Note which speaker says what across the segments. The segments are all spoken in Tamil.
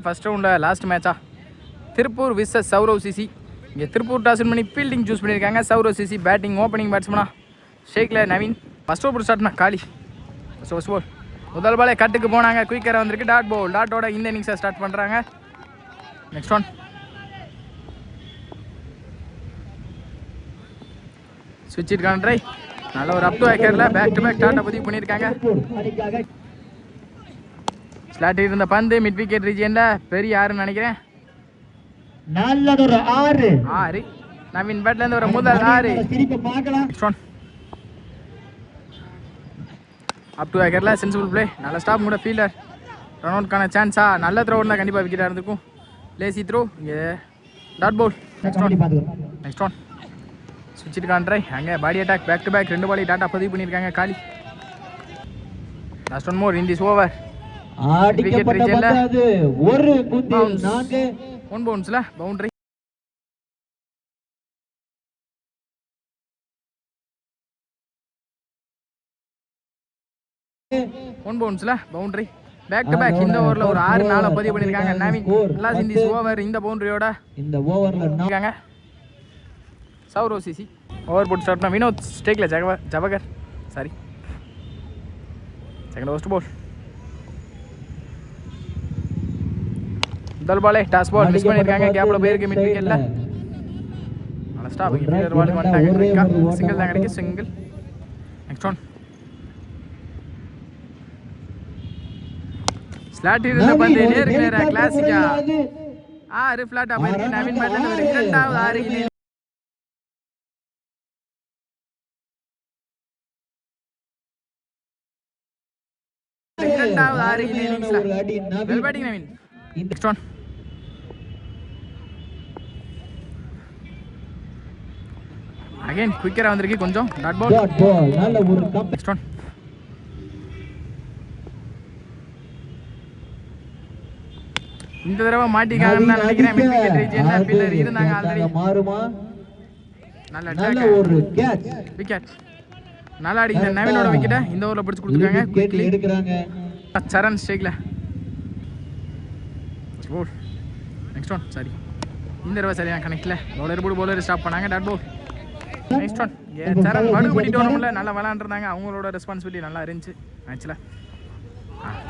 Speaker 1: ஃபர்ஸ்ட் ரவுண்டில் லாஸ்ட் மேட்சா திருப்பூர் விசஸ் சௌரவ் சிசி. இங்கே திருப்பூர் டாஸ் பண்ணி ஃபீல்டிங் சூஸ் பண்ணியிருக்காங்க. சௌரவ் சிசி பேட்டிங் ஓப்பனிங் பேட்ஸ்மனா ஷேக்ல நவீன். ஃபர்ஸ்ட் ஓவர் ஸ்டார்ட்னா காலி. ஃபர்ஸ்ட் பால் முதல் பாலே கட்டுக்கு போனாங்க. குயிக்கராக வந்திருக்கு. Dot ball. டாட்டோட இந்த இன்னிங்ஸை ஸ்டார்ட் பண்ணுறாங்க. நெக்ஸ்ட் ஒன் ஸ்விட்ச் இருக்கான ட்ரை. நல்ல ஒரு அப் டு ஏக்கரில் பேக் டு பேக் டாட்டா பதிவு பண்ணியிருக்காங்க. ஸ்லாட் இருந்த பந்து மிட் விக்கெட் ரீஜியனில் பெரிய ஆறுன்னு நினைக்கிறேன்.
Speaker 2: நல்லதொரு
Speaker 1: 6 நவீன் பேட்ல இருந்து ஒரு முதல் 6. அப் டு ஏக்கர்ல சென்சிபிள் பிளே. நல்ல ஸ்டாப் கூட ஃபீல்டர் ரன் அவுட்கான சான்ஸா. நல்ல த்ரோ இருந்தால் கண்டிப்பாக விக்கெட்டாக இருந்திருக்கும். Lazy throw. இங்கே டாட் பால். நெக்ஸ்ட் ஒன் ஸ்விட்ச் இருக்கான் ட்ரை. அங்கே body attack back to back 2 பாலி டாட்டா பதிவு பண்ணியிருக்காங்க. காலி. Last one more in this over. Wicket ரீஜியனில் ஒன் பவுன்ஸில் பவுண்டரி. ஒன் பவுன்ஸில் பவுண்டரி. பேக் டு பேக் இந்த ஓவரில் ஒரு 6 நாளை பதிவு பண்ணியிருக்காங்க. Naveen last in this over இந்த பவுண்டரியோட இந்த ஓவரில் இருக்காங்க. சௌரவ் சிசி ஓவர் போட்டு ஸ்டார்ட் பண்ண வினோத் ஸ்டேக்கில் Jawahar sorry second first ball. முதல் பாலே டாஸ் பால் மிஸ் பண்ணியிருக்காங்க. கேப்பில் போயிருக்கு மிட் விக்கெட்டில். நல்லா ஸ்டாப். ஃபீல்டர் பாலுக்கு வந்துட்டாங்க. சிங்கிள் தான் கிடைக்கும். சிங்கிள். நெக்ஸ்ட் ஒன் ஸ்லாட் இருந்த பந்து நேருக்கு நேரா கிளாசிக்கா 6 ஃபிளாட்டா போயிருக்கு. நவீன் பேட்ல ஒரு இரண்டாவது 6 இன்னிங்ஸ். இரண்டாவது 6 இன்னிங்ஸ்ல well batting Naveen. Next one again குயிக்கரா வந்திருக்கு கொஞ்சம். Dot ball. நெக்ஸ்ட் ஒன் இந்த தடவை மாட்டிக்காங்கன்னு தான் நினைக்கிறேன். மிட் விக்கெட் ரீஜியன்ல ஃபீல்டர் இருந்தாங்க ஆல்ரெடி. நல்ல கேட்ச் விக்கெட். நல்லா அடி. இந்த நவீனோட விக்கெட்டை இந்த ஓவரில் பிடிச்சி கொடுத்துருக்காங்க. சரண் ஸ்டேக்ல. நெக்ஸ்ட் ஒன் சாரி இந்த தடவை சரியான கனெக்ட்ல பவுலர் ஸ்டாப் பண்ணாங்க. Dot ball. Next one Saran மடு பண்ணிட்டு வரணும்ல. நல்லா விளாண்டுருந்தாங்க. அவங்களோட ரெஸ்பான்சிபிலிட்டி நல்லா இருந்துச்சு மேட்ச்ல.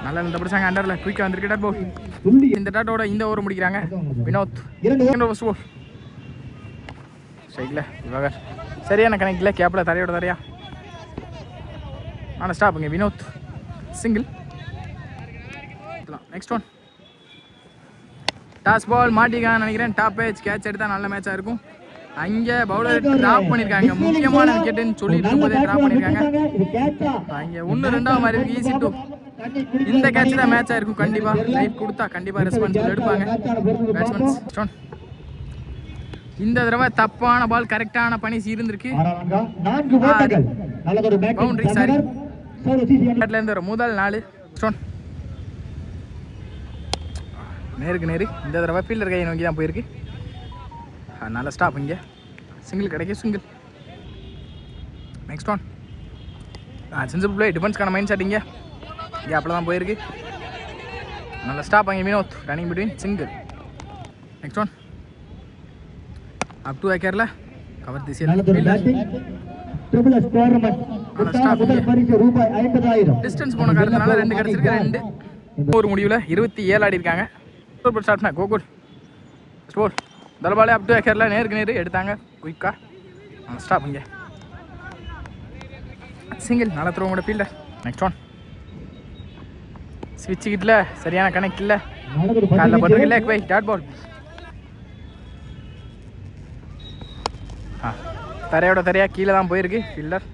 Speaker 1: நல்லா இந்த பிடிச்சாங்க. அண்டரில் குயிக்காக வந்திருக்கு. Dot ball. இந்த டாட்டோட இந்த ஓவர் முடிக்கிறாங்க. வினோத் ஃபர்ஸ்ட் பால் ஸ்ட்ரைக்கில் இவகர் சரியான கனெக்டில் கேப்பில் தரையோட தரையா. ஆனால் ஸ்டாப்புங்க. Vinod single. Next one toss ball மாட்டிக்கான்னு நினைக்கிறேன். டாப் பேஜ் கேட்ச் எடுத்தால் நல்ல மேட்சாக இருக்கும். அங்கே பவுலர் ட்ராப் பண்ணியிருக்காங்க. முக்கியமான விக்கெட்டுன்னு சொல்லிட்டு இருக்கும்போதே ட்ராப் பண்ணியிருக்காங்க. அங்கே 1-2 மாதிரி இருக்கு. Easy two. இந்த கேட்ச் தான் மேட்சாக இருக்கும். கண்டிப்பாக லைஃப் கொடுத்தா கண்டிப்பாக ரெஸ்பான்சிபிள் எடுப்பாங்க பேட்ஸ்மேன்ஸ். இந்த தடவை தப்பான பால் கரெக்டான பனிஷ் இருந்திருக்கு. பவுண்டரி சாரி இருந்து ஒரு முதல் 4 ஸ்டோன் நேருக்கு நேரு. இந்த தடவை ஃபீல்டர் கையை நோக்கி தான் போயிருக்கு. நல்ல ஸ்டாப். இங்கே சிங்கிள் கிடைக்கும். Single. Next one sensible play. டிஃபென்ஸ்க்கான மைண்ட் செட் இங்கே கேப்பில் தான் போயிருக்கு. நல்ல ஸ்டாப். அங்கே Vinod running between. Single. Next one up to ஏக்கரில் கவர் திசையில் டிஸ்டன்ஸ் போன காரணத்தினால 2 கிடச்சிருக்கு. 2 ஒரு முடிவில் 27 ஆடி இருக்காங்க. ஸ்டார்ட்னா கோகுல் ஸ்போல் தலபாலே அப் டு ஏக்கரில் நேருக்கு நேரு எடுத்தாங்க. குயிக்கா ஸ்டாப். இங்கே சிங்கிள். நல்ல த்ரோ கூட ஃபீல்டர். நெக்ஸ்ட் ஒன் ஸ்விட்ச் கிட்டில் சரியான கனெக்ட் இல்லை. காலில் போட்டிருக்கு. Leg bye dot ball. தரையோட தரையாக கீழே தான் போயிருக்கு ஃபீல்டர்.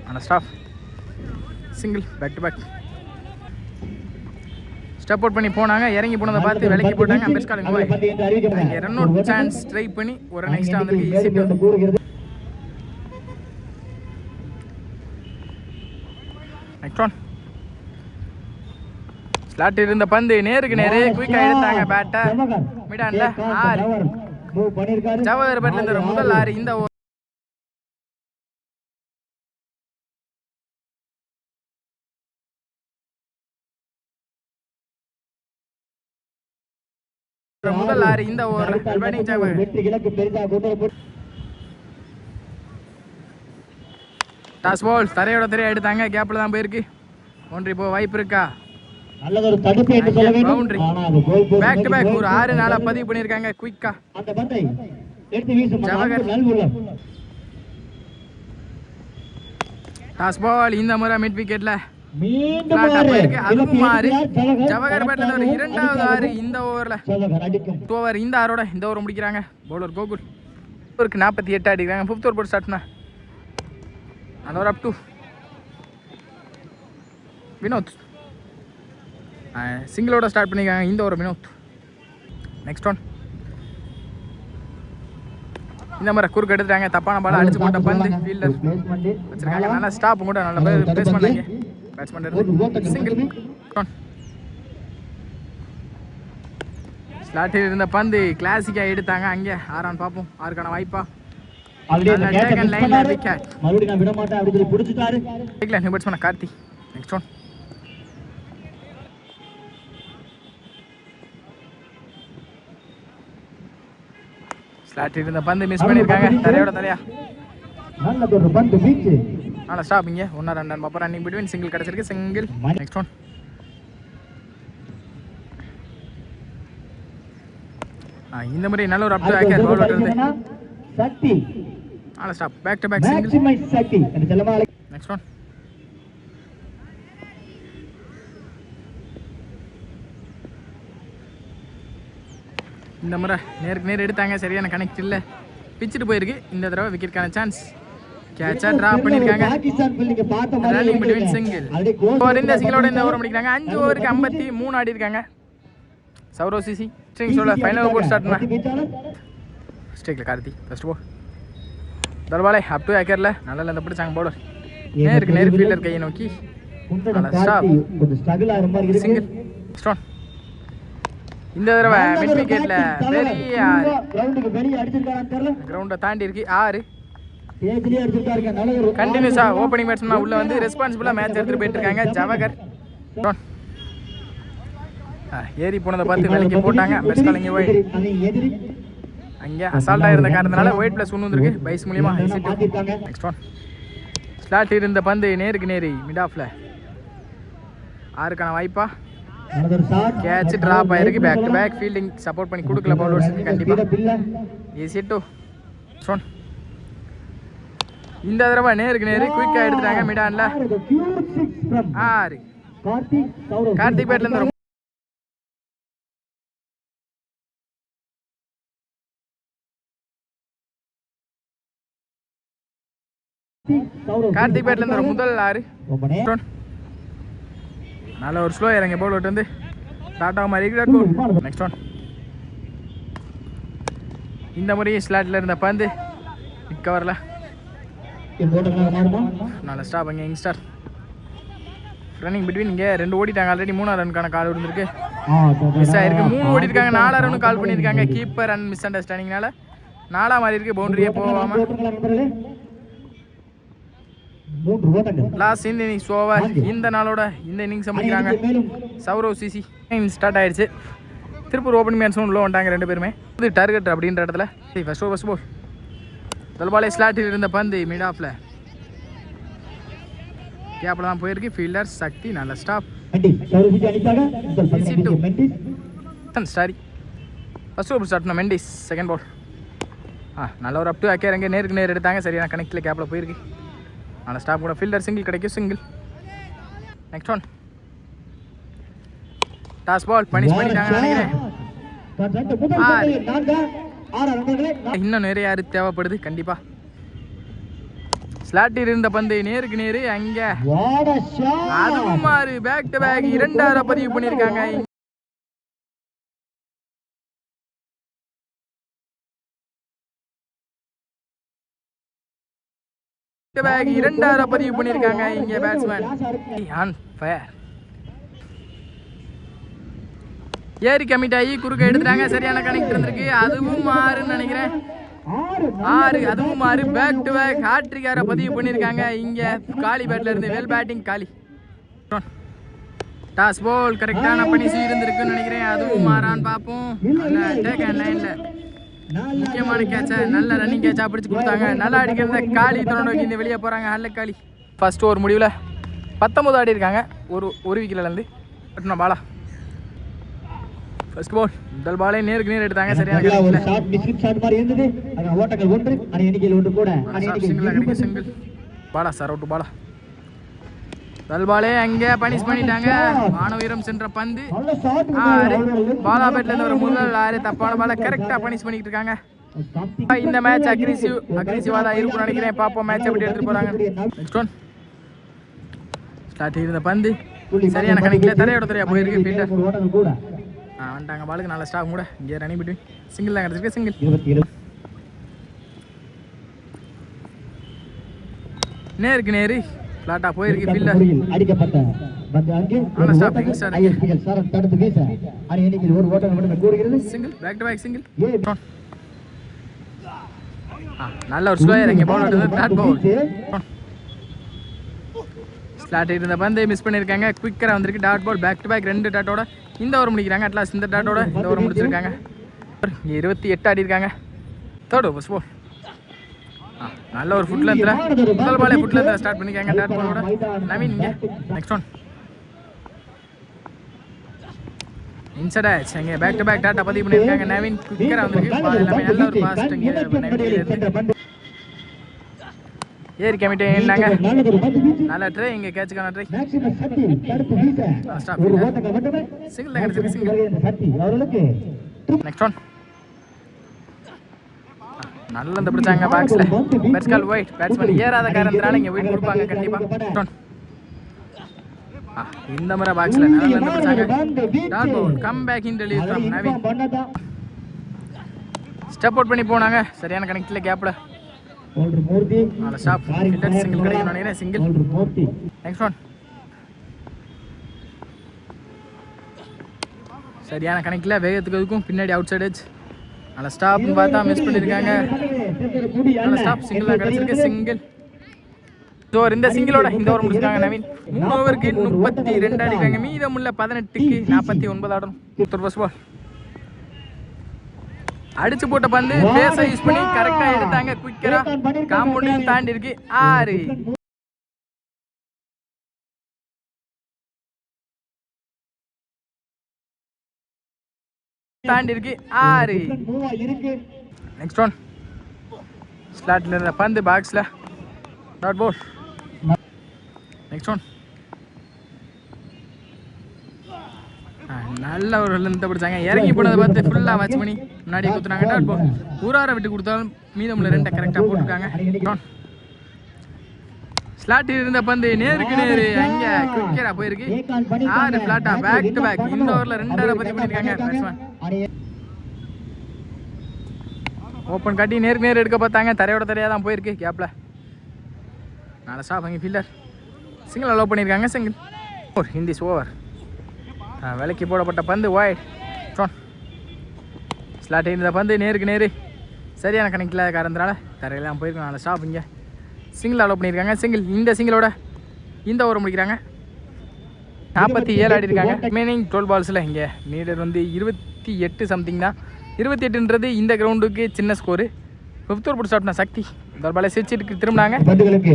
Speaker 1: ஆனால் stop. Single. Back to back step out பண்ணி போனாங்க. இறங்கி போனதை பார்த்து விலைக்கு போட்டாங்க. அம்பேஸ் காலிங் போய் அங்கே ரன் அவுட் சான்ஸ் ட்ரை பண்ணி ஒரு நெக்ஸ்ட்டாக வந்துருக்கு. ஈஸி. நெக்ஸ்ட் ஒன் ஸ்லாட் இருந்த பந்து நேருக்கு நேரு குயிக்காக எடுத்தாங்க. பேட்டை மிடான்ல 6 ஜவஹர் பேட்ல இருந்து முதல் 6 இந்த முதல் 6 இந்த ஓவரில் பேட்டிங் ஜவஹர்.
Speaker 2: வெற்றி இலக்கு பெரிதாக கொண்டு
Speaker 1: டாஸ் பால் தரையோட தரையா எடுத்தாங்க. கேப்ல தான் போயிருக்கு. பவுண்டரி போ வாய்ப்பு இருக்கா?
Speaker 2: நல்லதொரு தடுப்பு என்று சொல்ல வேண்டும்.
Speaker 1: பவுண்டரி.
Speaker 2: ஆனா அது goal post
Speaker 1: back to back ஒரு 6 நாளா பதிவு பண்ணிருக்காங்க குயிக்கா.
Speaker 2: அந்த பந்தை எடுத்து வீசும்
Speaker 1: ஜவஹர்.
Speaker 2: நல்வுள்ளம்.
Speaker 1: டாஸ் பால் இந்த முறை மிட் விக்கெட்ல
Speaker 2: மீண்டும்
Speaker 1: அதுவும் மாறு. ஜவஹர் பேட்ல ஒரு இரண்டாவது 6 இந்த ஓவர்ல. ஓவர் இந்த 6ஓட இந்த ஓவர் முடிக்கிறாங்க. பவுலர் கோகுல் ஒரு 48 அடிக்கிறாங்க. 5th ஓவர் போட்டு ஸ்டார்ட்னா அனோர் அப் டு வினோத். சிங்கிளோட ஸ்டார்ட் பண்ணிருக்காங்க இந்த ஓவர் வினோத். நெக்ஸ்ட் ஒன் இந்த மாதிரி குறுக்கு எடுத்துட்டாங்க. தப்பான பால் அடிச்சு போட்ட பந்து ஃபீல்டர் வச்சிருக்காங்க. நல்லா ஸ்டாப் கூட நல்ல பேஸ் பண்ணாங்க. பேட்ஸ்மேன் எடுத்து சிங்கிள். ஸ்லாட்டில் இருந்த பந்து கிளாசிக்கா எடுத்தாங்க. அங்கே ஆறான் பார்ப்போம். ஆறுக்கான வாய்ப்பா கார்த்தி. நெக்ஸ்ட் ஒன் ஸ்லாட் இருந்த பந்து மிஸ் பண்ணிருக்காங்க. தரையோட தரையா நல்லா ஸ்டாப். இங்கே 1-2 பாப்பா ரன்னிங் பிட்வீன் சிங்கிள் கிடைச்சிருக்கு. சிங்கிள். நெக்ஸ்ட் ஒன் இந்த மாதிரி நல்ல ஒரு அப் டு ஆக்கர் பவுலர் இருந்து
Speaker 2: சக்தி
Speaker 1: நல்லா stop. Back to back single.
Speaker 2: Sakthi என்று சொல்லலாம்.
Speaker 1: நெக்ஸ்ட் ஒன் இந்த முறை நேருக்கு நேர் எடுத்தாங்க. சரியான கனெக்ட் இல்லை. பிச்சுட்டு போயிருக்கு. இந்த தடவை விக்கெட்டுக்கான சான்ஸ். கேட்சா டிராப் பண்ணிருக்காங்க. Running between single. ஓவர் இந்த சிங்கிளோட இந்த ஓவர் முடிக்கிறாங்க. 5 ஓவருக்கு 53 ஆடி இருக்காங்க. சௌரவ் சிசி ஸ்ட்ரிங்ஸோட ஃபைனல் ஓவர் ஸ்டார்ட் பண்ண ஸ்ட்ரைக்ல கார்த்தி ஃபர்ஸ்ட் பால். தர்பாலே அப் டு ஏக்கர்ல நல்ல அந்த பிடிச்சாங்க பவுலர். நேருக்கு நேர் ஃபீல்டர் கையை நோக்கி ஸ்டாப். சிங்கிள். ஸ்டோன் இந்த தடவை மிட் விக்கெட்ல பெரிய கிரவுண்டை தாண்டி இருக்கு 6. கண்டினியூஸா ஓப்பனிங் பேட்ஸ்மேன் உள்ள வந்து ரெஸ்பான்சிபிளா மேட்ச் எடுத்துட்டு போயிட்டு இருக்காங்க ஜவஹர். ஏறி போனதை பார்த்து விலைக்கு போட்டாங்க. Best calling white. அங்கே அசால்ட்டா இருந்த காரணத்தினால ஒயிட் பிளஸ் 1 வந்திருக்கு பைஸ் மூலியமா. நெக்ஸ்ட் ஒன் ஸ்லாட் இருந்த பந்து நேருக்கு நேரி மிட் ஆஃப்ல 6க்கான வாய்ப்பா. கேட்ச் டிராப் ஆயிருக்கு. Back to back fielding support பண்ணி கொடுக்கல பவுலர்ஸ்க்கு கண்டிப்பா. ஈஸி டு ஸ்டோன் இந்த தடவை நேருக்கு நேரு குயிக்கா எடுத்துட்டாங்க. மிடான்ல 6. கார்த்திக் பேட்ல இருந்து கார்த்திக் பேட்ல இருந்து முதல் 6. நல்ல ஒரு ஸ்லோ இறங்க பவுலர் வந்து டாட்டா மாதிரி. நெக்ஸ்ட் ஒன் இந்த முறை ஸ்லாட்ல இருந்த பந்து ஹிட் கவர்ல நல்ல ஸ்டாப். அங்கே யங்ஸ்டர் ரன்னிங் பிட்வீன். இங்கே 2 ஓடிட்டாங்க. ஆல்ரெடி 3 ரனுக்கான கால் விழுந்திருக்கு. மிஸ் ஆயிருக்கு. 3 ஓடி இருக்காங்க. 4 ரன் கால் பண்ணியிருக்காங்க. கீப்பர் ரன் மிஸ் அண்டர்ஸ்டாண்டிங்னால 4 மாதிரி இருக்கு. பவுண்டரியே போகாம லாஸ்ட் இந்த இன்னிங்ஸ் ஓவர். இந்த நாளோட இந்த இன்னிங்ஸ் முடிக்கிறாங்க. சௌரவ் சிசி ஸ்டார்ட் ஆயிடுச்சு. திருப்பூர் ஓப்பனிங் பேட்ஸ்மேன் உள்ள வந்துட்டாங்க 2 பேருமே. இது டார்கெட் அப்படின்ற இடத்துல ஃபர்ஸ்ட் பால் தல்பாலே ஸ்லாட்டில் இருந்த பந்து மிட் ஆஃப்ல கேப்ல தான் போயிருக்கு. ஃபீல்டர் சக்தி நல்ல ஸ்டாப். ஸ்டாரி ஃபர்ஸ்ட் ஓவர் ஸ்டார்ட் பண்ண மெண்டிஸ். செகண்ட் பால் நல்ல ஒரு அப் டு அக்கேர். அங்கே நேருக்கு நேர் எடுத்தாங்க. சரியான கனெக்டில் கேப்ல போயிருக்கு. நல்ல ஸ்டாப் கூட. ஃபீல்டர் சிங்கிள் கிடைக்கும். Single. Next one toss ball punish பண்ணிட்டாங்க நினைக்கிறேன். இன்னும் நிறைய யாரு தேவைப்படுது கண்டிப்பா. ஸ்லாட்டில் இருந்த பந்து நேருக்கு நேரு. அங்க அதுவும் மாறு. பேக் டு பேக் 2 பதிவு பண்ணிருக்காங்க. பேக் 2 பதிவு பண்ணிருக்காங்க இங்க பேட்ஸ்மேன் ஆன் ஃபயர். ஏறி கமிட் ஆகி குறுக்க எடுத்துட்டாங்க. சரியான கனெக்ட் இருந்திருக்கு. அதுவும் மாறுன்னு நினைக்கிறேன். 6 அதுவும் மாறு. பேக் டு பேக் ஹாட்ரிக் பதிவு பண்ணியிருக்காங்க இங்கே காலி பேட்ல இருந்து. வெல் பேட்டிங் காலி. டாஸ் பால் கரெக்டான பனிஷ் இருந்திருக்குன்னு நினைக்கிறேன். அதுவும் மாறான்னு பார்ப்போம். நல்ல டேக் அண்ட் லைன்ல முக்கியமான கேட்சை நல்ல ரன்னிங் கேட்சா பிடிச்சு கொடுத்தாங்க. நல்லா அடிக்கிறத காலி தொடர்ந்து இந்த வெளியே போகிறாங்க. நல்ல காலி ஃபர்ஸ்ட் ஓவர் முடிவில் 19 ஆடி இருக்காங்க. ஒரு விக்கெட்லேருந்து பட்டின பாலா ஃபர்ஸ்ட் பால் முதல் பாலே நேருக்கு நேர் எடுத்தாங்க. சரியான single Bala sir out Bala. முதல் பாலே அங்கே பனிஷ் பண்ணிட்டாங்க. வானவீரம் சென்ற பந்து பாலா பேட்ல இருந்து ஒரு முதல் 6 தப்பான பால கரெக்டா பனிஷ் பண்ணிட்டு இருக்காங்க. இந்த மேட்ச் அக்ரெசிவா தான் இருக்கும்னு நினைக்கிறேன். பாப்போம் மேட்ச் எப்படி எடுத்துட்டு போறாங்க. நெக்ஸ்ட் ஒன் ஸ்டார்ட் இருந்த பந்து சரியான கணக்கில் தரையோட தரையா போயிருக்கு. ஃபீல்டர் வந்துட்டாங்க. பாலுக்கு நல்ல ஸ்டாப் கூட இங்கே ரன்னிங் பிட்வீன் சிங்கிள் தான் கிடச்சிருக்கு. சிங்கிள் நேருக்கு நேரு ஃபிளாட்டா போயிருக்கு. ஃபீல்டர்
Speaker 2: அடிக்கப்பட்ட
Speaker 1: நல்ல ஸ்டாப் யங்ஸ்டர்
Speaker 2: தடுத்து வீச அணி எண்ணிக்கையில் ஒரு ஓட்டம் மட்டுமே கூறுகிறது.
Speaker 1: Single back to back single. நல்ல ஒரு ஸ்லோயர் இங்கே பவுல் விட்டது. டாட் பவுல் ஸ்லாட் இருந்த பந்து மிஸ் பண்ணியிருக்காங்க. குயிக்கராக வந்திருக்கு. Dot ball back to back 2 டாட்டோட இந்த ஓவர் முடிக்கிறாங்க. அட்லாஸ் இந்த டாட்டோட இந்த ஓவர் முடிச்சிருக்காங்க. இங்கே 28 ஆடி இருக்காங்க. தேர்ட் ஓவர் ஃபர்ஸ்ட் பால் நல்ல ஒரு ஃபுட் லென்த்ல முதல் பாலே ஃபுட் லென்த்ல ஸ்டார்ட் பண்ணிருக்காங்க. டாட் பாலோட நவீன் இங்கே நெக்ஸ்ட் ஒன் இன்சைட் ஆச்சு. இங்கே பேக் டு பேக் டாட்டா பதிவு பண்ணியிருக்காங்க. நவீன் குயிக்கராக வந்திருக்கு. பால் எல்லாமே நல்ல ஒரு ஃபாஸ்ட் இங்கே ஏறி கமிட்டி என்னங்க நல்ல ட்ரை. இங்கே கேட்சுக்கான ட்ரை ஸ்டாப் சிங்கிள் கிடைச்சிருக்கு. சிங்கிள் நெக்ஸ்ட் ஒன் நல்ல இந்த பிடிச்சாங்க பாக்ஸில். பெட்ஸ்கால் ஒயிட் பேட்ஸ்மேன் ஏறாத காரணத்தினால இங்கே ஒயிட் கொடுப்பாங்க கண்டிப்பாக. இந்த முறை பாக்ஸில் நல்ல இந்த பிடிச்சாங்க. Dot ball come back in delivery from Naveen. Step out பண்ணி போனாங்க. சரியான கணக்கில் கேப்பில் நல்ல ஸ்டாப். சிங்கிள் கிடைக்கும் நினைக்கிறேன். சிங்கிள் நெக்ஸ்ட் ஒன் சரியான கணக்கில் வேகத்துக்கு அதுக்கும் பின்னாடி அவுட் சைட் எட்ஜ் நல்ல ஸ்டாப்னு பார்த்தா மிஸ் பண்ணியிருக்காங்க. நல்ல ஸ்டாப் சிங்கிள் தான் கிடச்சிருக்கு. சிங்கிள் இந்த சிங்கிளோட இந்த ஓவர் முடிச்சிருக்காங்க. நவீன் 3 ஓவருக்கு 32 அடிக்காங்க. மீதமுள்ள 18க்கு 49 ஆடணும். ஃபர்ஸ்ட் பால் அடிச்சு போட்ட பந்து பேஸை யூஸ் பண்ணி கரெக்டா எடுத்தாங்க. குயிக்கரா காம்பவுண்டையும் தாண்டி இருக்கு. 6 தாண்டி இருக்கு. 6 நெக்ஸ்ட் ஒன் ஸ்லாட்ல இருந்த பந்து பாக்ஸ்ல டாட் பால். நெக்ஸ்ட் ஒன் நல்ல ஒரு லென்த்தை பிடிச்சாங்க. இறங்கி போனதை பார்த்து ஃபுல்லாக வாட்ச் பண்ணி முன்னாடியே கொடுத்துனாங்க. டாட் பால் ஊராரை விட்டு கொடுத்தாலும் மீதமுள்ள 2 கரெக்டாக போட்டிருக்காங்க. ஸ்லாட் இருந்த பந்து நேருக்கு நேரு அங்கே குயிக்கரா போயிருக்கு. 6 ஃபிளாட்டா பேக் டு பேக் இந்த ஓவரில் 2 பதிவு பண்ணியிருக்காங்க பேட்ஸ்மேன். ஓப்பன் கட்டி நேருக்கு நேர் எடுக்க பார்த்தாங்க. தரையோட தரையாக தான் போயிருக்கு கேப்பில். நல்ல ஸ்டாப் அங்கே ஃபீல்டர் சிங்கிள் அலோவ் பண்ணியிருக்காங்க. சிங்கிள் ஓவர் ஹிந்திஸ் ஓவர் விலைக்கு போடப்பட்ட பந்து ஒயிட் ஸ்லாட் இருந்த பந்து நேருக்கு நேரு சரியான கணக்கில் காரணத்தினால தரையெல்லாம் போயிருக்கோம். நல்ல ஸ்டாப் இங்கே சிங்கிள் அலோவ் பண்ணியிருக்காங்க. சிங்கிள் இந்த சிங்கிளோட இந்த ஓவர் முடிக்கிறாங்க. 47 ஆடி இருக்காங்க. ரிமைனிங் 12 பால்ஸில் இங்கே நீடர் வந்து 28 சம்திங் தான். 28ன்றது இந்த கிரவுண்டுக்கு சின்ன ஸ்கோரு. 5th ஓவர் பிடிச்சி சாப்பிட்டா சக்தி இந்த பாலை சிரிச்சிட்டு திரும்பினாங்க.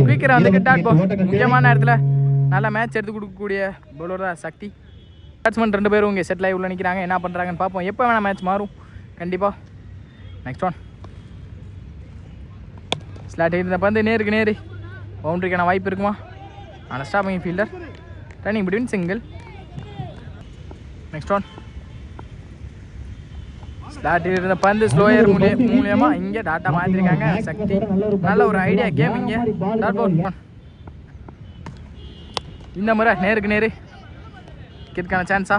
Speaker 1: குயிக்கராக வந்து டாட் பால் முக்கியமான நேரத்தில் நல்ல மேட்ச் எடுத்து கொடுக்கக்கூடிய பவுலர் தான் சக்தி. பேட்ஸ்மேன் 2 பேரும் இங்கே செட்டில் ஆகி உள்ள நிற்கிறாங்க. என்ன பண்ணுறாங்கன்னு பார்ப்போம். எப்போ வேணால் மேட்ச் மாறும் கண்டிப்பாக. நெக்ஸ்ட் ஒன் ஸ்லாட் இருந்த பந்து நேருக்கு நேரு பவுண்டரிக்கான வாய்ப்பு இருக்குமா? ஆனால் stopping fielder running between single. Next one slot இருந்த பந்து ஸ்லோயர் மூலியமாக இங்கே டாட்டா மாற்றிருக்காங்க. சக்தி நல்ல ஒரு ஐடியா கேம் இங்கே. டாட் பால் இந்த முறை நேருக்கு நேரு கிட்கான சான்ஸா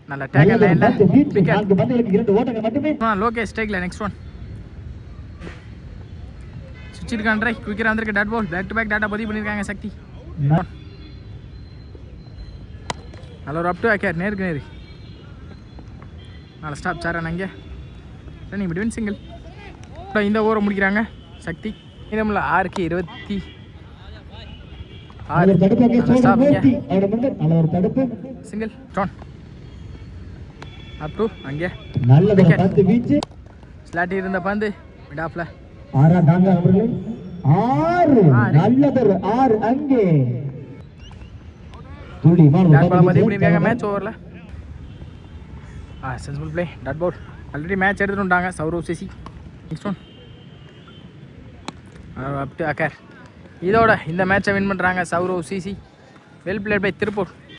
Speaker 1: நல்ல டேக்கல் லைன்ல விக்கெட் லோகேஷ் டேக்ல. நெக்ஸ்ட் ஒன் சுவிட்ச் இருக்கான் ட்ரை குயிக்கரா வந்திருக்கு. Dot ball back to back டாட்டா பதிவு பண்ணியிருக்காங்க சக்தி. நல்ல ஒரு அப் டு அக்கேர் நேருக்கு நேரு நல்ல ஸ்டாப் சார் அங்கே ரன்னிங் பிட்வீன் சிங்கிள். இந்த ஓவரை முடிக்கிறாங்க சக்தி. இதமில்ல 6க்கு
Speaker 2: நல்ல ஒரு தடுப்பு அங்கே சோழ
Speaker 1: ஸ்டாப்
Speaker 2: மூர்த்தி அவரோட முன்னர் நல்ல ஒரு தடுப்பு
Speaker 1: சிங்கிள் ஸ்டான் அப் டு அங்கே
Speaker 2: நல்ல ஒரு பந்து வீச்சு
Speaker 1: ஸ்லாட்டி இருந்த பந்து மிட் ஆஃப்ல
Speaker 2: ஆறா தாங்க அவர்களே 6 நல்லதொரு 6 அங்கே துடி
Speaker 1: டாட் பால் பதிவு பண்ணிருக்காங்க மேட்ச் ஓவர்ல sensible play dot ball already match எடுத்துட்டாங்க Sourav CC next one up to அக்கர் இதோட இந்த மேட்சை வின் பண்ணுறாங்க Sourav CC well played by Tiruppur